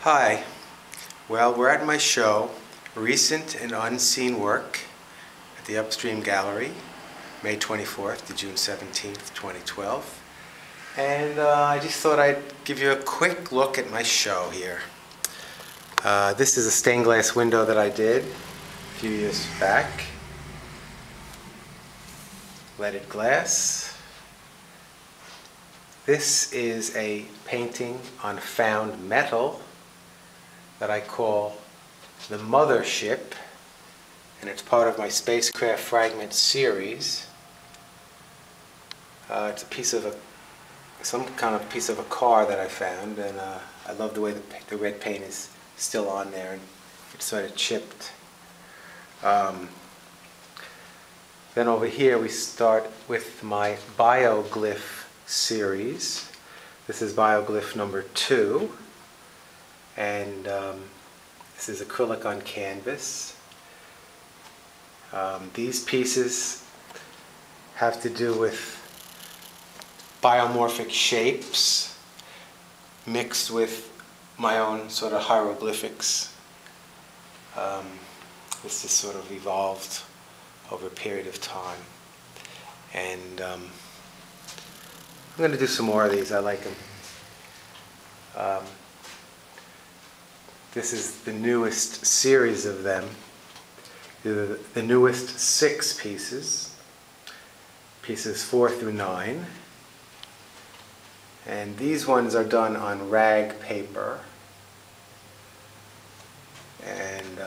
Hi. Well, we're at my show, Recent and Unseen Work, at the Upstream Gallery, May 24th to June 17th, 2012. And I just thought I'd give you a quick look at my show here. This is a stained glass window that I did a few years back. Leaded glass. This is a painting on found metal that I call the Mothership, and it's part of my Craft Fragments series. It's a piece of some kind of piece of a car that I found, and I love the way the red paint is still on there, and it's sort of chipped. Then over here we start with my Bioglyph series. This is Bioglyph number 2, and this is acrylic on canvas. These pieces have to do with biomorphic shapes mixed with my own sort of hieroglyphics. This has sort of evolved over a period of time, and I'm going to do some more of these. I like them. This is the newest series of them. The newest 6 pieces, pieces 4 through 9. And these ones are done on rag paper. And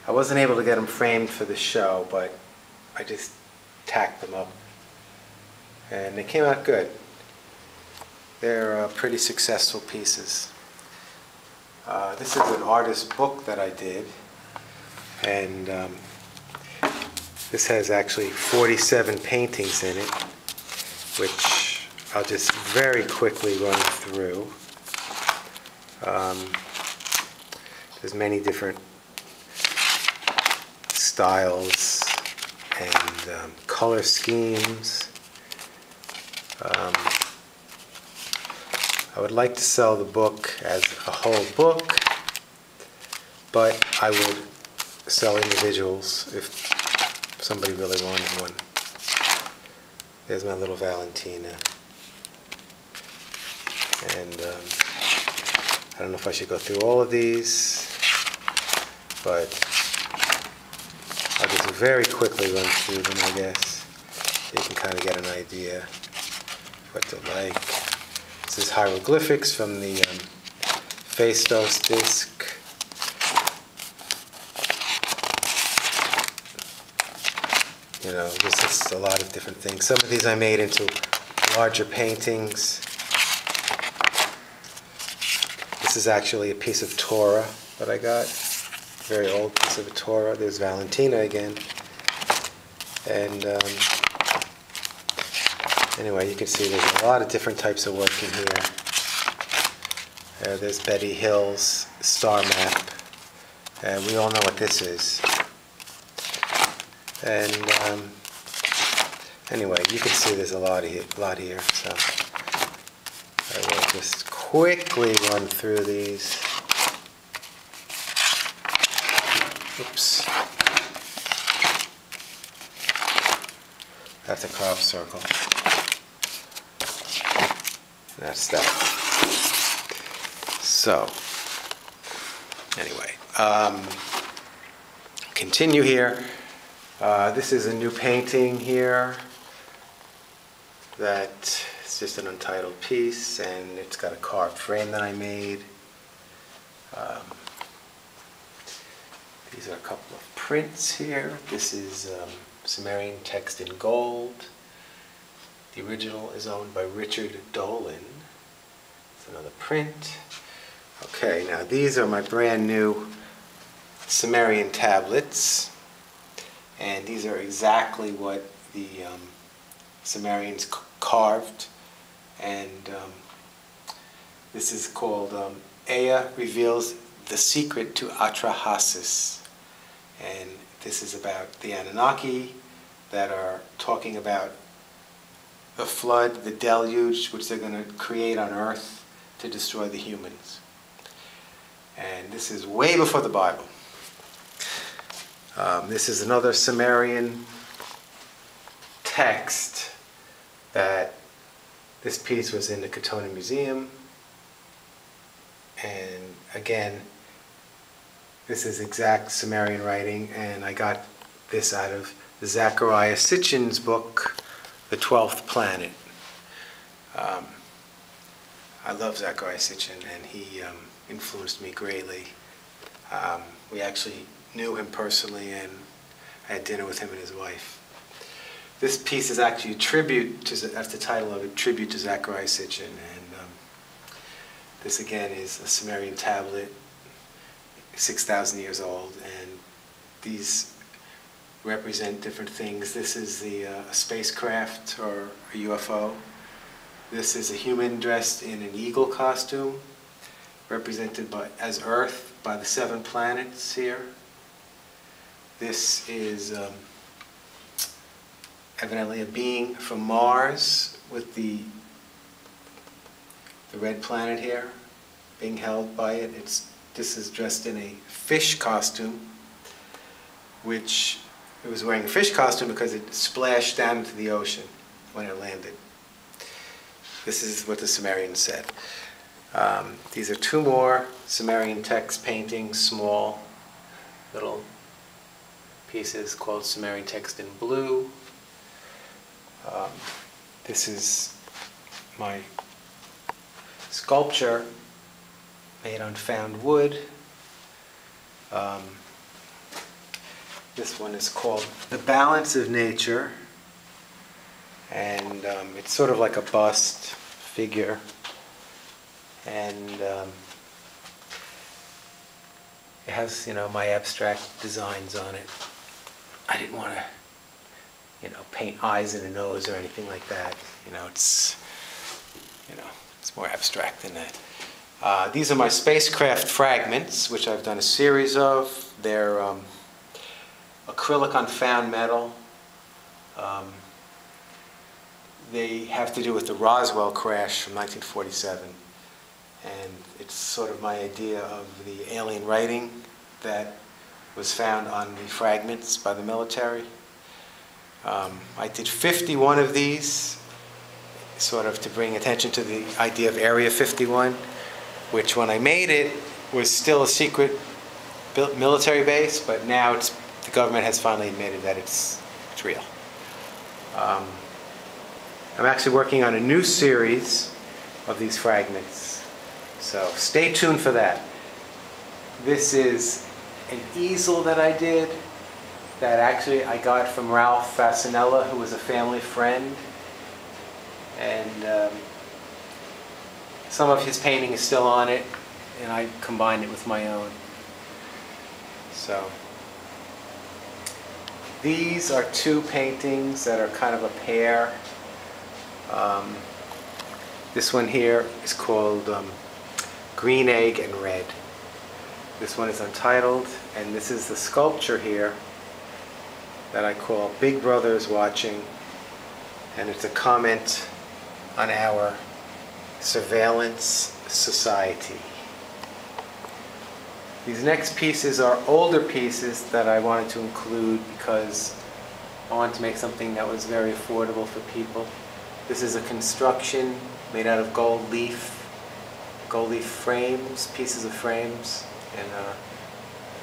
I wasn't able to get them framed for the show, but I just tacked them up. And they came out good. They're pretty successful pieces. This is an artist book that I did, and this has actually 47 paintings in it, which I'll just very quickly run through. There's many different styles and color schemes. I would like to sell the book as a whole book, but I would sell individuals if somebody really wanted one. There's my little Valentina. And I don't know if I should go through all of these, but I'll just very quickly run through them, I guess, so you can kind of get an idea what they're like. This is hieroglyphics from the Festos disc. You know, there's just a lot of different things. Some of these I made into larger paintings. This is actually a piece of Torah that I got. Very old piece of Torah. There's Valentina again. And anyway, you can see there's a lot of different types of work in here. There's Betty Hill's star map. And we all know what this is. And anyway, you can see there's a lot here. So I will just quickly run through these. Oops. That's a crop circle. That's that. So, anyway, continue here. This is a new painting here that is just an untitled piece, and it's got a carved frame that I made. These are a couple of prints here. This is Sumerian Text in Gold. The original is owned by Richard Dolan. It's another print. Okay, now these are my brand new Sumerian tablets, and these are exactly what the Sumerians carved. And this is called Ea Reveals the Secret to Atrahasis. And this is about the Anunnaki that are talking about the flood, the deluge, which they're going to create on Earth to destroy the humans. And this is way before the Bible. This is another Sumerian text that this piece was in the Katona Museum. And again, this is exact Sumerian writing, and I got this out of Zachariah Sitchin's book, The 12th Planet. I love Zachariah Sitchin, and he influenced me greatly. We actually knew him personally, and I had dinner with him and his wife. This piece is actually a tribute to, that's the title of it, Tribute to Zachariah Sitchin. And this again is a Sumerian tablet, 6,000 years old, and these represent different things. This is a spacecraft or a UFO. This is a human dressed in an eagle costume, represented as Earth by the 7 planets here. This is evidently a being from Mars with the red planet here being held by it. This is dressed in a fish costume, which it was wearing a fish costume because it splashed down into the ocean when it landed. This is what the Sumerians said. These are 2 more Sumerian text paintings, small little pieces called Sumerian Text in Blue. This is my sculpture made on found wood. This one is called The Balance of Nature, and it's sort of like a bust figure, and it has, my abstract designs on it. I didn't want to, paint eyes and a nose or anything like that. It's more abstract than that. These are my spacecraft fragments, which I've done a series of. They're acrylic on found metal. They have to do with the Roswell crash from 1947. And it's sort of my idea of the alien writing that was found on the fragments by the military. I did 51 of these, sort of to bring attention to the idea of Area 51, which when I made it was still a secret military base, but now the government has finally admitted that it's real. I'm actually working on a new series of these fragments, so stay tuned for that. This is an easel that I did that actually I got from Ralph Fasanella, who was a family friend, and some of his painting is still on it, and I combined it with my own. So these are 2 paintings that are kind of a pair. This one here is called Green Egg and Red. This one is untitled, and this is the sculpture here that I call Big Brother's Watching, and it's a comment on our surveillance society. These next pieces are older pieces that I wanted to include because I wanted to make something that was very affordable for people. This is a construction made out of gold leaf frames, pieces of frames, and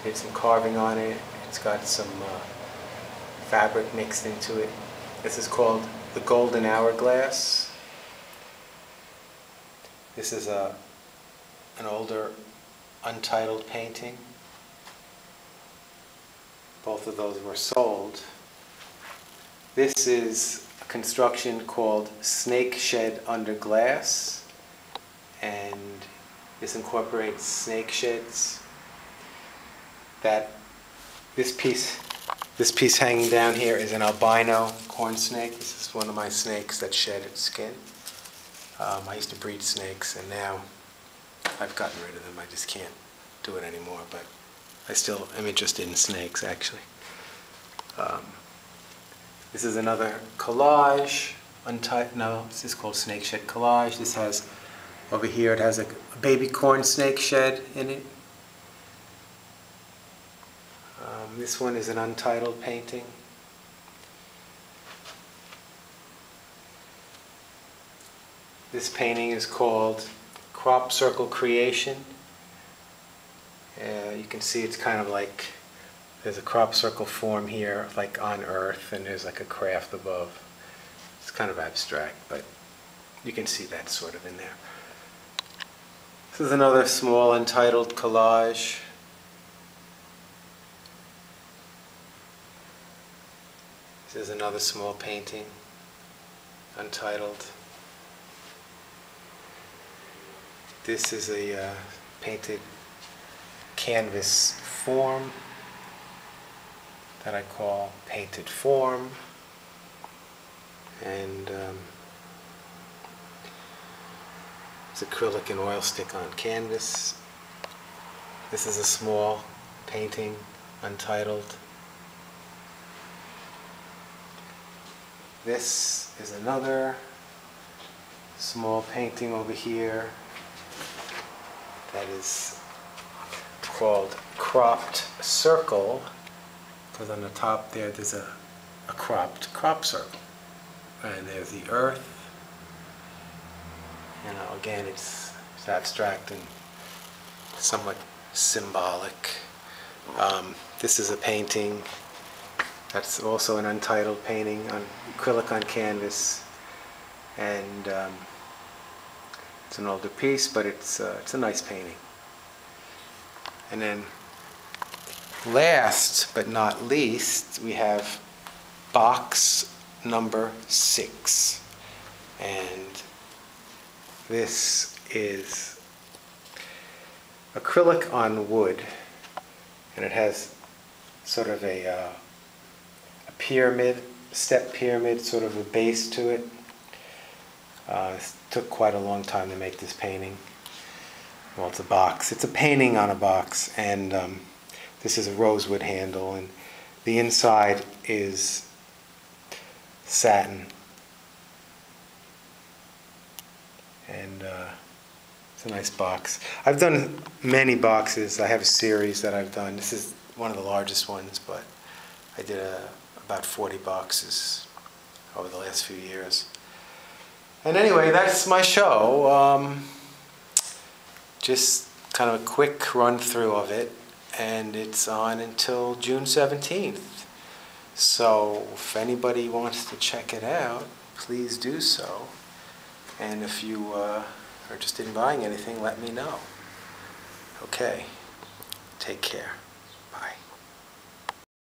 did some carving on it. It's got some fabric mixed into it. This is called the Golden Hourglass. This is an older untitled painting. Both of those were sold. This is a construction called Snake Shed Under Glass, and this incorporates snake sheds. This piece hanging down here is an albino corn snake. This is one of my snakes that shed its skin. I used to breed snakes, and now I've gotten rid of them. I just can't do it anymore, but I still am interested in snakes, actually. This is another collage. This is called Snake Shed Collage. This has, over here, it has a baby corn snake shed in it. This one is an untitled painting. This painting is called Crop Circle Creation. You can see it's kind of like there's a crop circle form here, like on Earth, and there's like a craft above. It's kind of abstract, but you can see that sort of in there. This is another small untitled collage. This is another small painting, untitled. This is a painted canvas form that I call painted form, and it's acrylic and oil stick on canvas. This is a small painting, untitled. This is another small painting over here that is called Cropped Circle, because on the top there's a cropped crop circle. And there's the earth. You know, again, it's abstract and somewhat symbolic. This is a painting that's also an untitled painting on acrylic on canvas, and it's an older piece, but it's a nice painting. And then last but not least, we have box number 6, and this is acrylic on wood, and it has sort of a pyramid, step pyramid, sort of a base to it. It took quite a long time to make this painting. Well, it's a box. It's a painting on a box, and this is a rosewood handle, and the inside is satin. And it's a nice box. I've done many boxes. I have a series that I've done. This is one of the largest ones, but I did about 40 boxes over the last few years. And anyway, that's my show. Just kind of a quick run through of it, and it's on until June 17th. So if anybody wants to check it out, please do so. And if you are interested in buying anything, let me know. Okay, take care.